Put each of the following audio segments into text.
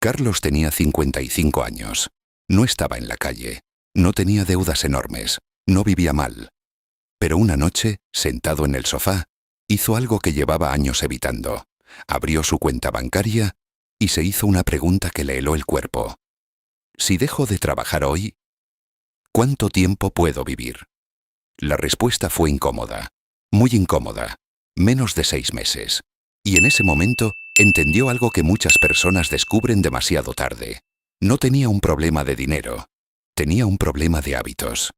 Carlos tenía 55 años. No estaba en la calle. No tenía deudas enormes. No vivía mal. Pero una noche, sentado en el sofá, hizo algo que llevaba años evitando. Abrió su cuenta bancaria y se hizo una pregunta que le heló el cuerpo. Si dejo de trabajar hoy, ¿cuánto tiempo puedo vivir? La respuesta fue incómoda, muy incómoda, menos de 6 meses. Y en ese momento, entendió algo que muchas personas descubren demasiado tarde. No tenía un problema de dinero, tenía un problema de hábitos.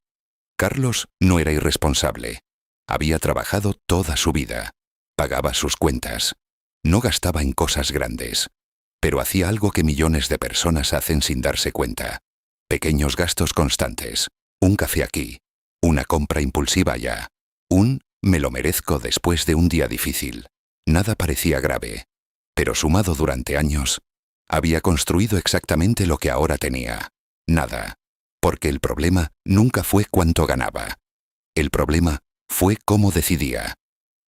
Carlos no era irresponsable. Había trabajado toda su vida, pagaba sus cuentas, no gastaba en cosas grandes, pero hacía algo que millones de personas hacen sin darse cuenta. Pequeños gastos constantes, un café aquí, una compra impulsiva allá, me lo merezco después de un día difícil. Nada parecía grave, pero sumado durante años, había construido exactamente lo que ahora tenía. Nada, porque el problema nunca fue cuánto ganaba. El problema fue cómo decidía.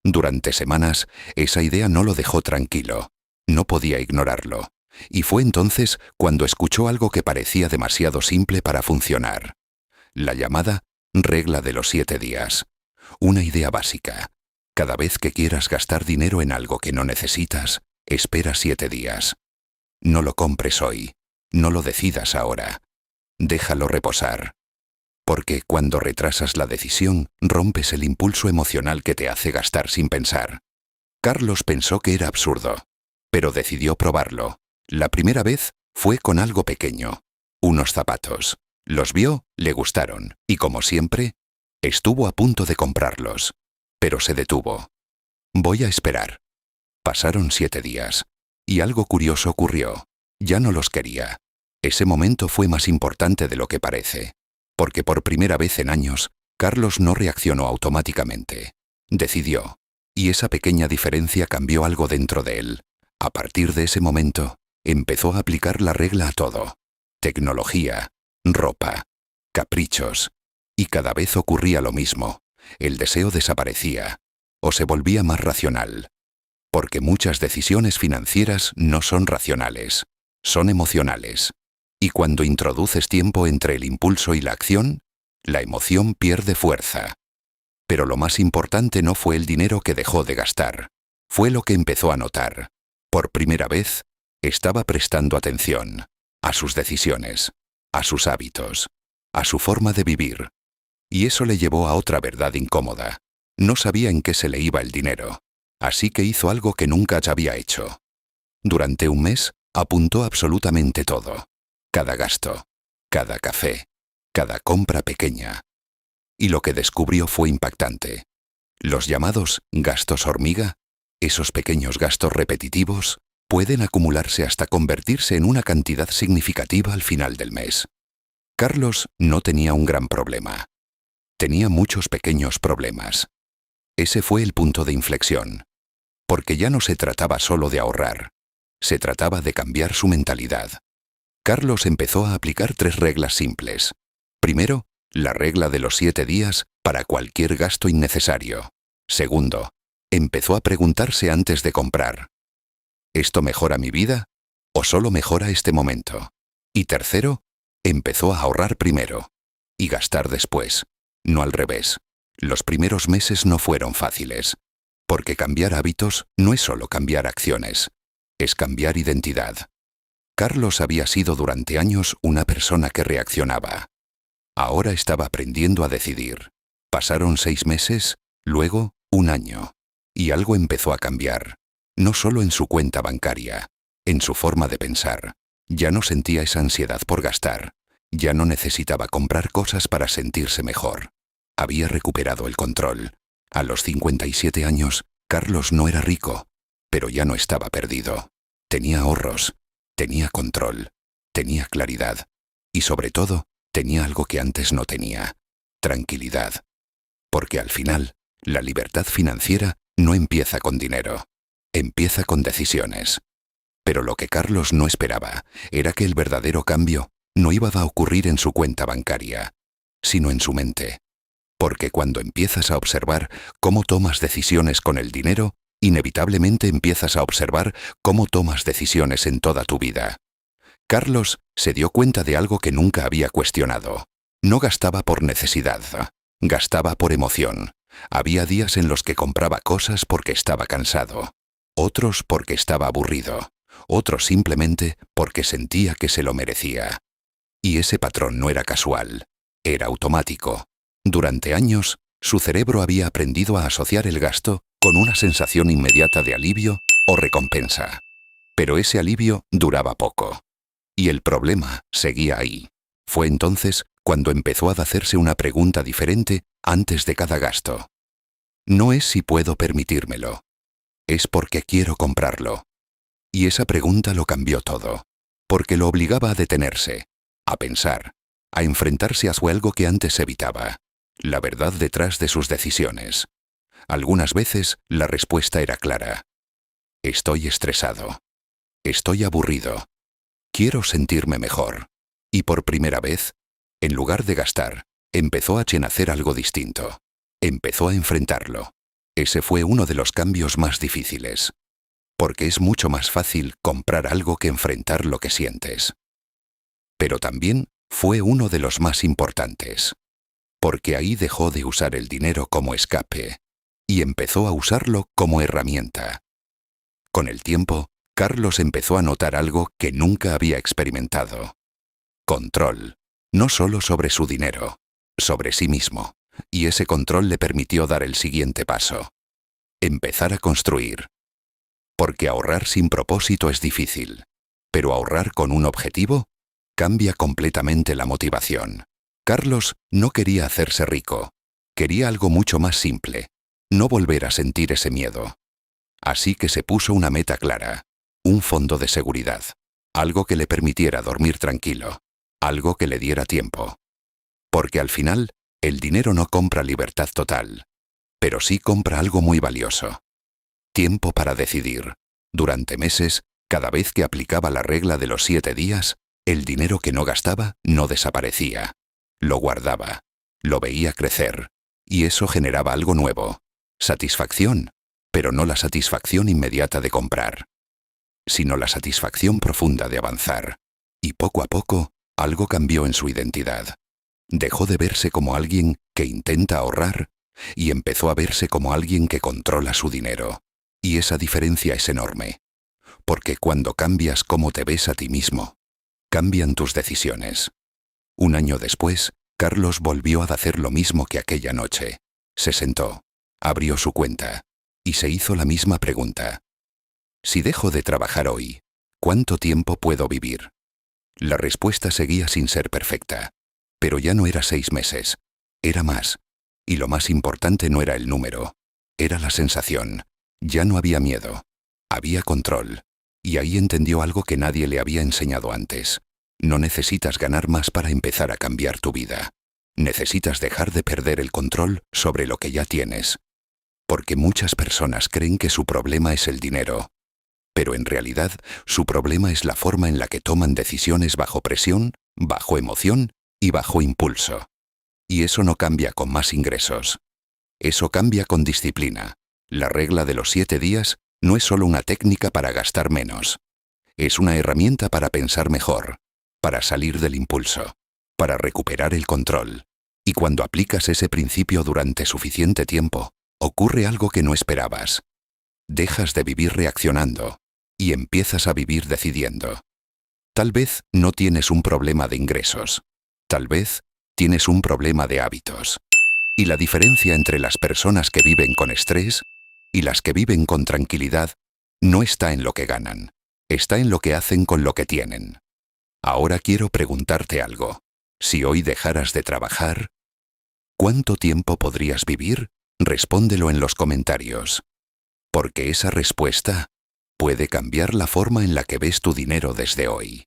Durante semanas, esa idea no lo dejó tranquilo. No podía ignorarlo. Y fue entonces cuando escuchó algo que parecía demasiado simple para funcionar. La llamada regla de los 7 días. Una idea básica. Cada vez que quieras gastar dinero en algo que no necesitas, espera 7 días. No lo compres hoy. No lo decidas ahora. Déjalo reposar. Porque cuando retrasas la decisión, rompes el impulso emocional que te hace gastar sin pensar. Carlos pensó que era absurdo, pero decidió probarlo. La primera vez fue con algo pequeño, unos zapatos. Los vio, le gustaron, y como siempre, estuvo a punto de comprarlos. Pero se detuvo. Voy a esperar. Pasaron 7 días, y algo curioso ocurrió. Ya no los quería. Ese momento fue más importante de lo que parece, porque por primera vez en años, Carlos no reaccionó automáticamente. Decidió, y esa pequeña diferencia cambió algo dentro de él. A partir de ese momento, empezó a aplicar la regla a todo. Tecnología, ropa, caprichos. Y cada vez ocurría lo mismo. El deseo desaparecía, o se volvía más racional. Porque muchas decisiones financieras no son racionales, son emocionales. Y cuando introduces tiempo entre el impulso y la acción, la emoción pierde fuerza. Pero lo más importante no fue el dinero que dejó de gastar, fue lo que empezó a notar. Por primera vez, estaba prestando atención a sus decisiones, a sus hábitos, a su forma de vivir. Y eso le llevó a otra verdad incómoda. No sabía en qué se le iba el dinero, así que hizo algo que nunca había hecho. Durante un mes, apuntó absolutamente todo. Cada gasto, cada café, cada compra pequeña. Y lo que descubrió fue impactante. Los llamados gastos hormiga, esos pequeños gastos repetitivos, pueden acumularse hasta convertirse en una cantidad significativa al final del mes. Carlos no tenía un gran problema. Tenía muchos pequeños problemas. Ese fue el punto de inflexión. Porque ya no se trataba solo de ahorrar. Se trataba de cambiar su mentalidad. Carlos empezó a aplicar 3 reglas simples. Primero, la regla de los 7 días para cualquier gasto innecesario. Segundo, empezó a preguntarse antes de comprar: ¿esto mejora mi vida o solo mejora este momento? Y tercero, empezó a ahorrar primero y gastar después, no al revés. Los primeros meses no fueron fáciles, porque cambiar hábitos no es solo cambiar acciones, es cambiar identidad. Carlos había sido durante años una persona que reaccionaba. Ahora estaba aprendiendo a decidir. Pasaron 6 meses, luego 1 año, y algo empezó a cambiar. No solo en su cuenta bancaria, en su forma de pensar. Ya no sentía esa ansiedad por gastar. Ya no necesitaba comprar cosas para sentirse mejor. Había recuperado el control. A los 57 años, Carlos no era rico, pero ya no estaba perdido. Tenía ahorros. Tenía control, tenía claridad y sobre todo, tenía algo que antes no tenía: tranquilidad. Porque al final, la libertad financiera no empieza con dinero, empieza con decisiones. Pero lo que Carlos no esperaba era que el verdadero cambio no iba a ocurrir en su cuenta bancaria, sino en su mente. Porque cuando empiezas a observar cómo tomas decisiones con el dinero, inevitablemente empiezas a observar cómo tomas decisiones en toda tu vida. Carlos se dio cuenta de algo que nunca había cuestionado. No gastaba por necesidad, gastaba por emoción. Había días en los que compraba cosas porque estaba cansado, otros porque estaba aburrido, otros simplemente porque sentía que se lo merecía. Y ese patrón no era casual, era automático. Durante años, su cerebro había aprendido a asociar el gasto con una sensación inmediata de alivio o recompensa. Pero ese alivio duraba poco. Y el problema seguía ahí. Fue entonces cuando empezó a hacerse una pregunta diferente antes de cada gasto. No es si puedo permitírmelo, es porque quiero comprarlo. Y esa pregunta lo cambió todo, porque lo obligaba a detenerse, a pensar, a enfrentarse a algo que antes evitaba, la verdad detrás de sus decisiones. Algunas veces la respuesta era clara. Estoy estresado. Estoy aburrido. Quiero sentirme mejor. Y por primera vez, en lugar de gastar, empezó a hacer algo distinto. Empezó a enfrentarlo. Ese fue uno de los cambios más difíciles. Porque es mucho más fácil comprar algo que enfrentar lo que sientes. Pero también fue uno de los más importantes. Porque ahí dejó de usar el dinero como escape y empezó a usarlo como herramienta. Con el tiempo, Carlos empezó a notar algo que nunca había experimentado. Control, no solo sobre su dinero, sobre sí mismo. Y ese control le permitió dar el siguiente paso. Empezar a construir. Porque ahorrar sin propósito es difícil, pero ahorrar con un objetivo cambia completamente la motivación. Carlos no quería hacerse rico, quería algo mucho más simple, no volver a sentir ese miedo. Así que se puso una meta clara, un fondo de seguridad, algo que le permitiera dormir tranquilo, algo que le diera tiempo. Porque al final, el dinero no compra libertad total, pero sí compra algo muy valioso. Tiempo para decidir. Durante meses, cada vez que aplicaba la regla de los 7 días, el dinero que no gastaba no desaparecía. Lo guardaba, lo veía crecer, y eso generaba algo nuevo. Satisfacción, pero no la satisfacción inmediata de comprar, sino la satisfacción profunda de avanzar. Y poco a poco, algo cambió en su identidad. Dejó de verse como alguien que intenta ahorrar y empezó a verse como alguien que controla su dinero. Y esa diferencia es enorme, porque cuando cambias cómo te ves a ti mismo, cambian tus decisiones. Un año después, Carlos volvió a hacer lo mismo que aquella noche. Se sentó, abrió su cuenta y se hizo la misma pregunta. Si dejo de trabajar hoy, ¿cuánto tiempo puedo vivir? La respuesta seguía sin ser perfecta. Pero ya no era 6 meses, era más. Y lo más importante no era el número, era la sensación. Ya no había miedo, había control. Y ahí entendió algo que nadie le había enseñado antes. No necesitas ganar más para empezar a cambiar tu vida. Necesitas dejar de perder el control sobre lo que ya tienes. Porque muchas personas creen que su problema es el dinero. Pero en realidad, su problema es la forma en la que toman decisiones bajo presión, bajo emoción y bajo impulso. Y eso no cambia con más ingresos. Eso cambia con disciplina. La regla de los 7 días no es solo una técnica para gastar menos. Es una herramienta para pensar mejor, para salir del impulso, para recuperar el control. Y cuando aplicas ese principio durante suficiente tiempo, ocurre algo que no esperabas. Dejas de vivir reaccionando y empiezas a vivir decidiendo. Tal vez no tienes un problema de ingresos. Tal vez tienes un problema de hábitos. Y la diferencia entre las personas que viven con estrés y las que viven con tranquilidad no está en lo que ganan, está en lo que hacen con lo que tienen. Ahora quiero preguntarte algo. Si hoy dejaras de trabajar, ¿cuánto tiempo podrías vivir? Respóndelo en los comentarios. Porque esa respuesta puede cambiar la forma en la que ves tu dinero desde hoy.